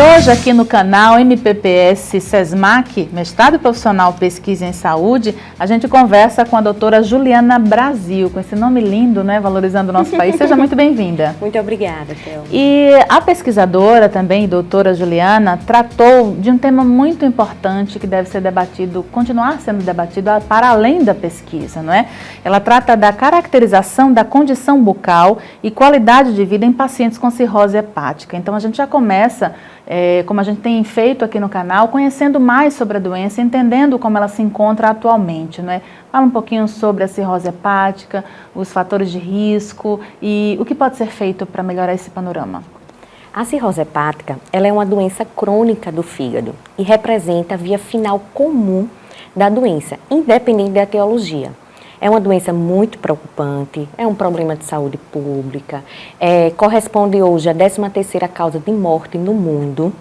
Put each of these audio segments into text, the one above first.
hoje aqui no canal MPPS SESMAC, Mestrado Profissional Pesquisa em Saúde, a gente conversa com a doutora Juliana Brasil, com esse nome lindo, né, valorizando o nosso país. Seja muito bem-vinda. Muito obrigada, Thelma. E a pesquisadora também, doutora Juliana, tratou de um tema muito importante que deve ser debatido, continuar sendo debatido para além da pesquisa, não é? Ela trata da caracterização da condição bucal e qualidade de vida em pacientes com cirrose hepática. Então a gente já começa, como a gente tem feito aqui no canal, conhecendo mais sobre a doença, entendendo como ela se encontra atualmente, não é? Fala um pouquinho sobre a cirrose hepática, os fatores de risco e o que pode ser feito para melhorar esse panorama. A cirrose hepática, ela é uma doença crônica do fígado e representa a via final comum da doença, independente da etiologia. É uma doença muito preocupante, é um problema de saúde pública, corresponde hoje à 13ª causa de morte no mundo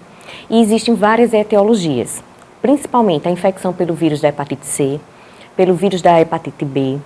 e existem várias etiologias, principalmente a infecção pelo vírus da hepatite C, pelo vírus da hepatite B,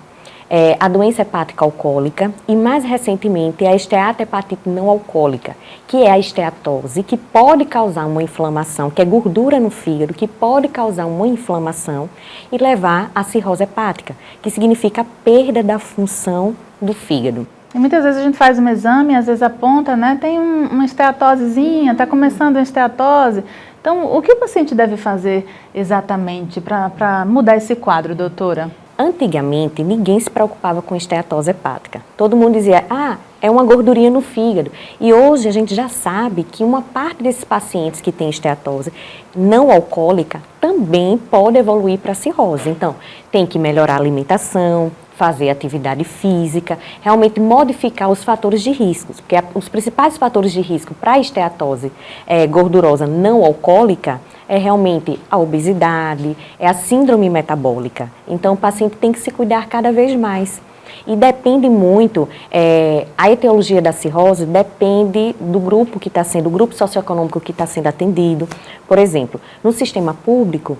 a doença hepática alcoólica e, mais recentemente, a esteatohepatite não alcoólica, que é a esteatose, que pode causar uma inflamação, que é gordura no fígado, que pode causar uma inflamação e levar à cirrose hepática, que significa a perda da função do fígado. E muitas vezes a gente faz um exame, às vezes aponta, né, tem uma esteatosezinha, está começando uma esteatose. Então, o que o paciente deve fazer exatamente para mudar esse quadro, doutora? Antigamente, ninguém se preocupava com esteatose hepática. Todo mundo dizia, é uma gordurinha no fígado. E hoje a gente já sabe que uma parte desses pacientes que têm esteatose não alcoólica também pode evoluir para cirrose. Então, tem que melhorar a alimentação, fazer atividade física, realmente modificar os fatores de risco, porque os principais fatores de risco para a esteatose gordurosa não alcoólica é realmente a obesidade, é a síndrome metabólica. Então, o paciente tem que se cuidar cada vez mais. E depende muito, a etiologia da cirrose depende do grupo que está sendo, do grupo socioeconômico que está sendo atendido. Por exemplo, no sistema público,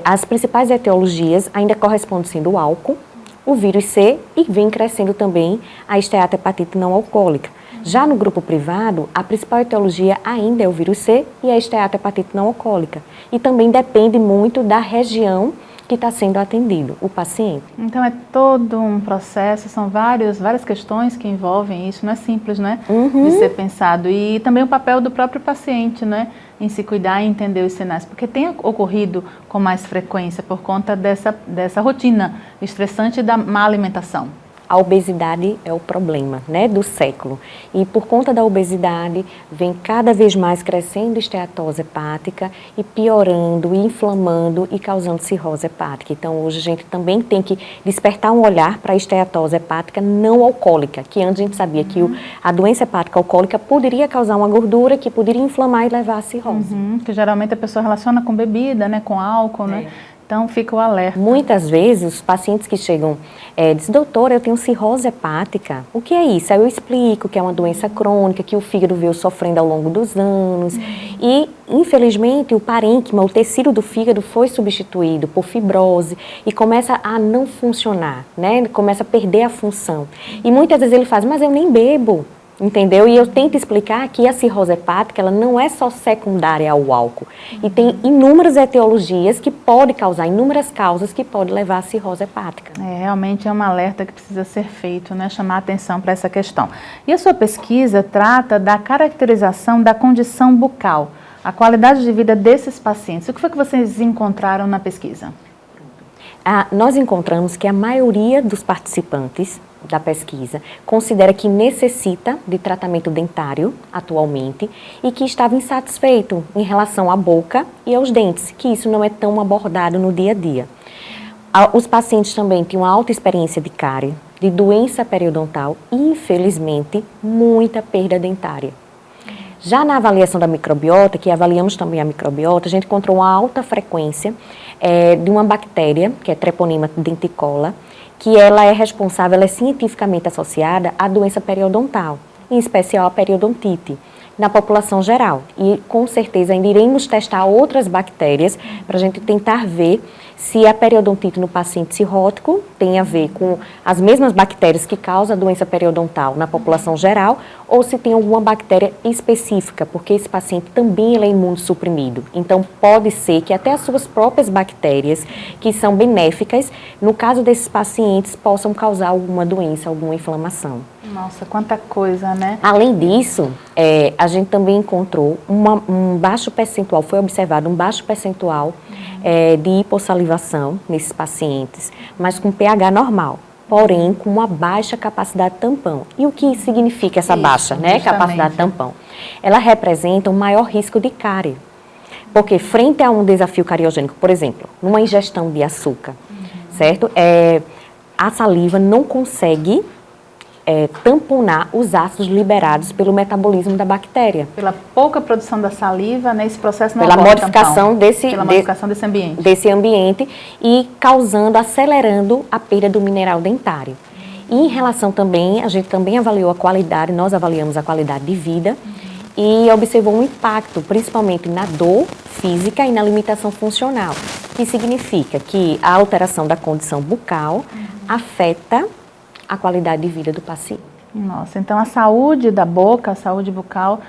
as principais etiologias ainda correspondem sendo o álcool, o vírus C e vem crescendo também a esteatohepatite não alcoólica. Já no grupo privado, a principal etiologia ainda é o vírus C e a esteatohepatite não alcoólica. E também depende muito da região que está sendo atendido, o paciente. Então é todo um processo, são várias questões que envolvem isso, não é simples, né, de ser pensado. E também o papel do próprio paciente, né, em se cuidar e entender os sinais, porque tem ocorrido com mais frequência por conta dessa rotina estressante da má alimentação. A obesidade é o problema, né, do século. E por conta da obesidade, vem cada vez mais crescendo esteatose hepática e piorando, e inflamando e causando cirrose hepática. Então, hoje a gente também tem que despertar um olhar para a esteatose hepática não alcoólica, que antes a gente sabia que a doença hepática alcoólica poderia causar uma gordura que poderia inflamar e levar à cirrose. Que geralmente a pessoa relaciona com bebida, né, com álcool, né? Então, fica o alerta. Muitas vezes, os pacientes que chegam dizem, doutora, eu tenho cirrose hepática. O que é isso? Aí eu explico que é uma doença crônica, que o fígado veio sofrendo ao longo dos anos. E, infelizmente, o parênquima, o tecido do fígado foi substituído por fibrose e começa a não funcionar, né? Começa a perder a função. E muitas vezes ele faz, mas eu nem bebo. Entendeu? E eu tento explicar que a cirrose hepática, ela não é só secundária ao álcool. E tem inúmeras etiologias que podem causar, inúmeras causas que podem levar à cirrose hepática. Realmente é um alerta que precisa ser feito, né? Chamar atenção para essa questão. E a sua pesquisa trata da caracterização da condição bucal, a qualidade de vida desses pacientes. O que foi que vocês encontraram na pesquisa? Nós encontramos que a maioria dos participantes da pesquisa considera que necessita de tratamento dentário atualmente e que estava insatisfeito em relação à boca e aos dentes, que isso não é tão abordado no dia a dia. Os pacientes também tinham uma alta experiência de cárie, de doença periodontal e, infelizmente, muita perda dentária. Já na avaliação da microbiota, que avaliamos também a microbiota, a gente encontrou uma alta frequência de uma bactéria, que é Treponema denticola, que ela é responsável, ela é cientificamente associada à doença periodontal, em especial a periodontite, na população geral. E com certeza ainda iremos testar outras bactérias para a gente tentar ver se a periodontite no paciente cirrótico tem a ver com as mesmas bactérias que causam a doença periodontal na população geral, ou se tem alguma bactéria específica, porque esse paciente também ele é imunossuprimido. Então, pode ser que até as suas próprias bactérias, que são benéficas, no caso desses pacientes, possam causar alguma doença, alguma inflamação. Nossa, quanta coisa, né? Além disso, a gente também encontrou um baixo percentual, foi observado um baixo percentual de hipossalivação nesses pacientes, mas com pH normal, porém com uma baixa capacidade tampão. E o que significa essa baixa, né, capacidade tampão? Ela representa um maior risco de cárie, porque frente a um desafio cariogênico, por exemplo, numa ingestão de açúcar, certo? A saliva não consegue tamponar os ácidos liberados pelo metabolismo da bactéria. Pela pouca produção da saliva, nesse processo não pela modificação desse ambiente. Desse ambiente e acelerando a perda do mineral dentário. E em relação também, a gente também avaliou a qualidade, nós avaliamos a qualidade de vida e observou um impacto, principalmente na dor física e na limitação funcional, que significa que a alteração da condição bucal afeta a qualidade de vida do paciente. Nossa, então a saúde da boca, a saúde bucal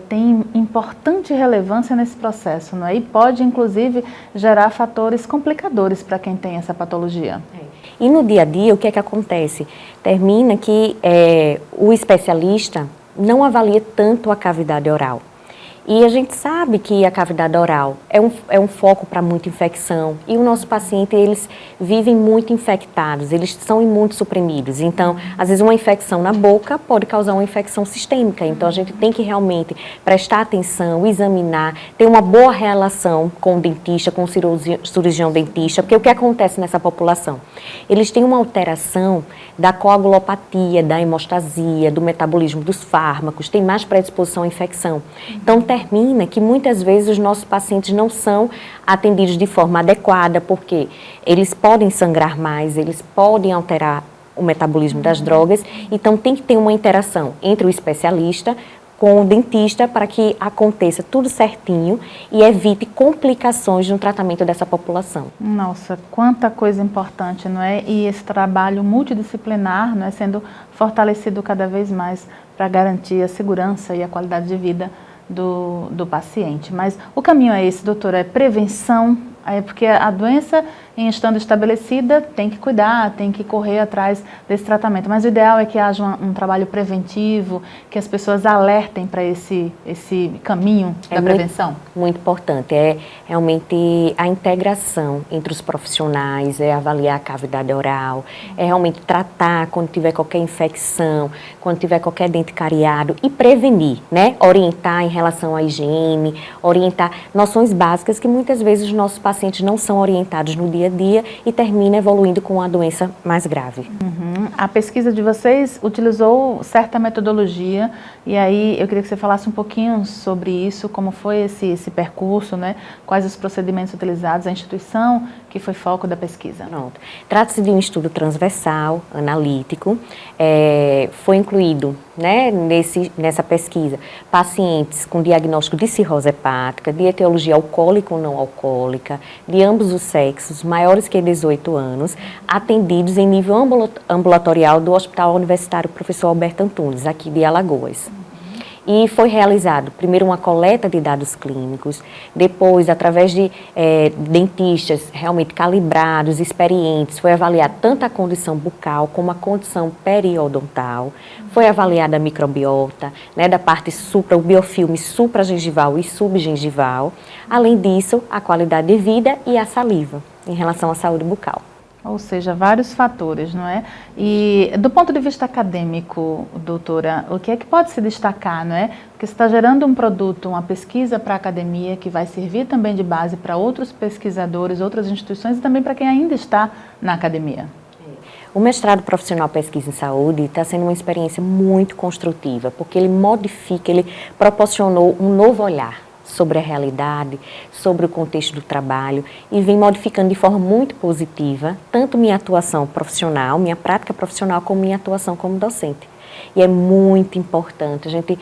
tem importante relevância nesse processo, não é? E pode, inclusive, gerar fatores complicadores para quem tem essa patologia. E no dia a dia, o que é que acontece? Termina que o especialista não avalia tanto a cavidade oral. E a gente sabe que a cavidade oral é um foco para muita infecção. E o nosso paciente, eles vivem muito infectados, eles são imunossuprimidos. Então, às vezes uma infecção na boca pode causar uma infecção sistêmica. Então, a gente tem que realmente prestar atenção, examinar, ter uma boa relação com o dentista, com o cirurgião dentista. Porque o que acontece nessa população? Eles têm uma alteração da coagulopatia, da hemostasia, do metabolismo dos fármacos, tem mais predisposição à infecção. Então, termina que muitas vezes os nossos pacientes não são atendidos de forma adequada, porque eles podem sangrar mais, eles podem alterar o metabolismo das drogas, então tem que ter uma interação entre o especialista com o dentista para que aconteça tudo certinho e evite complicações no tratamento dessa população. Nossa, quanta coisa importante, não é? E esse trabalho multidisciplinar, não é, sendo fortalecido cada vez mais para garantir a segurança e a qualidade de vida do paciente. Mas o caminho é esse, doutora, é prevenção, porque a doença, em estando estabelecida, tem que cuidar, tem que correr atrás desse tratamento. Mas o ideal é que haja um trabalho preventivo, que as pessoas alertem para esse caminho da prevenção. Muito importante, é realmente a integração entre os profissionais, é avaliar a cavidade oral, é realmente tratar quando tiver qualquer infecção, quando tiver qualquer dente cariado e prevenir, né? Orientar em relação à higiene, orientar noções básicas que muitas vezes os nossos pacientes não são orientados no dia a dia e termina evoluindo com uma doença mais grave. A pesquisa de vocês utilizou certa metodologia e aí eu queria que você falasse um pouquinho sobre isso, como foi esse percurso, né? Quais os procedimentos utilizados, a instituição que foi foco da pesquisa. Pronto. Trata-se de um estudo transversal, analítico, foi incluído, né, nessa pesquisa pacientes com diagnóstico de cirrose hepática, de etiologia alcoólica ou não alcoólica, de ambos os sexos, maiores que 18 anos, atendidos em nível ambulatorial do Hospital Universitário Professor Alberto Antunes, aqui de Alagoas. E foi realizado, primeiro, uma coleta de dados clínicos, depois, através de dentistas realmente calibrados, experientes, foi avaliada tanto a condição bucal como a condição periodontal, foi avaliada a microbiota, né, da parte o biofilme supragengival e subgengival, além disso, a qualidade de vida e a saliva, em relação à saúde bucal. Ou seja, vários fatores, não é? E do ponto de vista acadêmico, doutora, o que é que pode se destacar, não é? Porque você está gerando um produto, uma pesquisa para a academia que vai servir também de base para outros pesquisadores, outras instituições e também para quem ainda está na academia. O mestrado profissional pesquisa em saúde está sendo uma experiência muito construtiva, porque ele proporcionou um novo olhar sobre a realidade, sobre o contexto do trabalho e vem modificando de forma muito positiva tanto minha atuação profissional, minha prática profissional, como minha atuação como docente. E é muito importante, a gente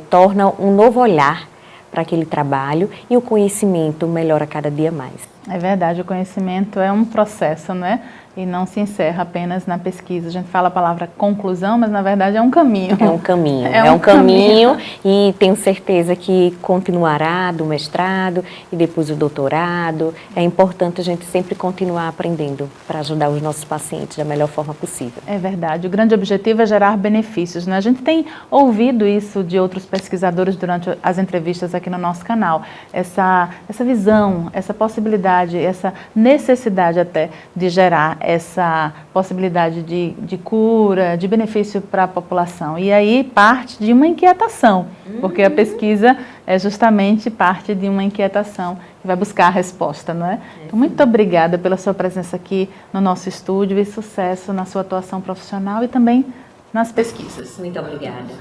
torna um novo olhar para aquele trabalho e o conhecimento melhora cada dia mais. É verdade, o conhecimento é um processo, né? E não se encerra apenas na pesquisa. A gente fala a palavra conclusão, mas na verdade é um caminho. É um caminho, é um caminho e tenho certeza que continuará do mestrado e depois o doutorado. É importante a gente sempre continuar aprendendo para ajudar os nossos pacientes da melhor forma possível. É verdade, o grande objetivo é gerar benefícios, né? A gente tem ouvido isso de outros pesquisadores durante as entrevistas aqui no nosso canal. Essa visão, essa possibilidade, essa necessidade até de gerar essa possibilidade de cura, de benefício para a população. E aí parte de uma inquietação, porque a pesquisa é justamente parte de uma inquietação que vai buscar a resposta, não é? Então, muito obrigada pela sua presença aqui no nosso estúdio e sucesso na sua atuação profissional e também nas pesquisas. Muito obrigada.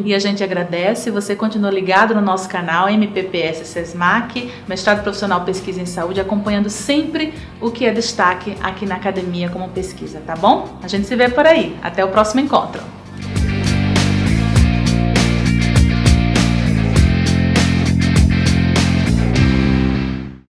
E a gente agradece, você continua ligado no nosso canal MPPS SESMAC, Mestrado Profissional Pesquisa em Saúde, acompanhando sempre o que é destaque aqui na academia como pesquisa, tá bom? A gente se vê por aí. Até o próximo encontro.